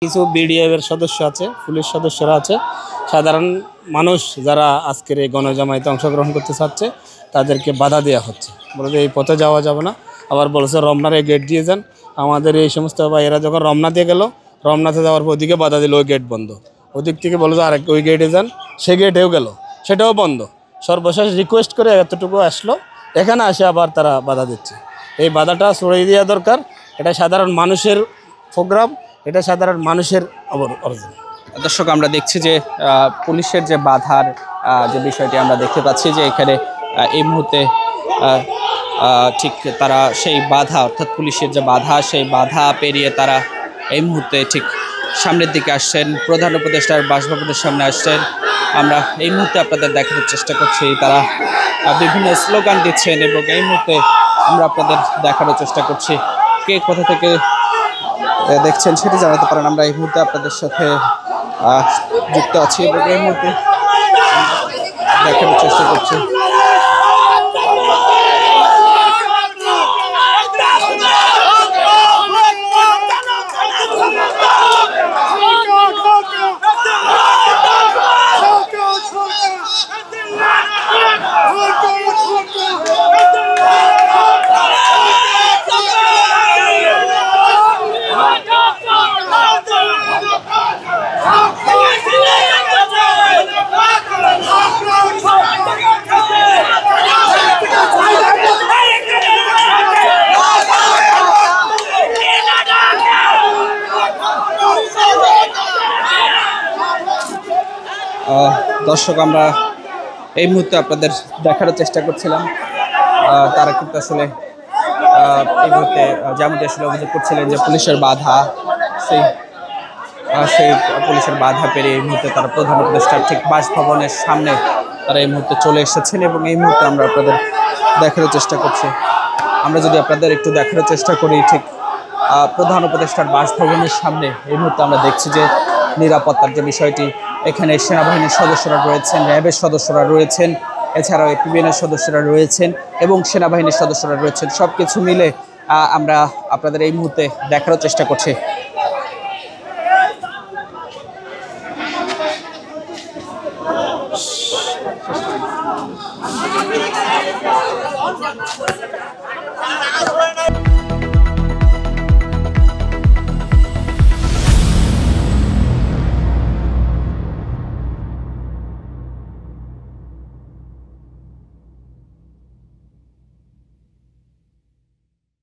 কিছু বিডিএফ এর সদস্য আছে, পুলিশ সদস্যরা আছে, সাধারণ মানুষ যারা আজকের এই গণজামায়াতে অংশগ্রহণ করতে চাচ্ছে তাদেরকে বাধা দেওয়া হচ্ছে, বলে এই পথে যাওয়া যাবে না। আবার বলেছে রমনার এই গেট দিয়ে যান। আমাদের এই সমস্ত ভাইয়েরা যখন রমনা দিয়ে গেল, রমনাতে যাওয়ার পর ওদিকে বাধা দিল, ওই গেট বন্ধ। ওদিক থেকে বলে যে আরেক ওই গেটে যান, সে গেটেও গেল, সেটাও বন্ধ। সর্বশেষ রিকোয়েস্ট করে এতটুকু আসলো, এখানে আসে আবার তারা বাধা দিচ্ছে। এই বাধাটা সরিয়ে দেওয়া দরকার। এটা সাধারণ মানুষের প্রোগ্রাম, এটা সাধারণ মানুষের অর্জন। দর্শক, আমরা দেখছি যে পুলিশের যে বাধার যে বিষয়টি আমরা দেখতে পাচ্ছি যে এখানে এই মুহূর্তে ঠিক তারা সেই বাধা, অর্থাৎ পুলিশের যে বাধা, সেই বাধা পেরিয়ে তারা এই মুহূর্তে ঠিক সামনের দিকে আসছেন, প্রধান উপদেষ্টার বাসভবনের সামনে আসছেন। আমরা এই মুহূর্তে আপনাদের দেখানোর চেষ্টা করছি, তারা বিভিন্ন স্লোগান দিচ্ছেন এবং এই মুহূর্তে আমরা আপনাদের দেখানোর চেষ্টা করছি। কে কোথা থেকে দেখছেন সেটি জানাতে পারেন। আমরা এই মুহূর্তে আপনাদের সাথে যুক্ত আছি এবং এই মুহূর্তে দেখানোর চেষ্টা করছি। দর্শক, আমরা এই মুহূর্তে আপনাদের দেখানোর চেষ্টা করছিলাম, তারা কিন্তু আসলে এই মুহূর্তে যেমনটি আসলে অভিযোগ করছিলেন যে পুলিশের বাধা, সেই পুলিশের বাধা পেরিয়ে এই মুহূর্তে তারা প্রধান উপদেষ্টার ঠিক বাসভবনের সামনে তারা এই মুহূর্তে চলে এসেছেন এবং এই মুহূর্তে আমরা আপনাদের দেখানোর চেষ্টা করছি। আমরা যদি আপনাদের একটু দেখানোর চেষ্টা করি, ঠিক প্রধান উপদেষ্টার বাসভবনের সামনে এই মুহূর্তে আমরা দেখছি যে নিরাপত্তার যে বিষয়টি, এখানে সেনাবাহিনীর সদস্যরা রয়েছেন, র্যাবের সদস্যরা রয়েছেন, এছাড়াও এপিবিএনের সদস্যরা রয়েছেন এবং সেনাবাহিনীর সদস্যরা রয়েছেন। সব কিছু মিলে আমরা আপনাদের এই মুহূর্তে দেখানোর চেষ্টা করছি।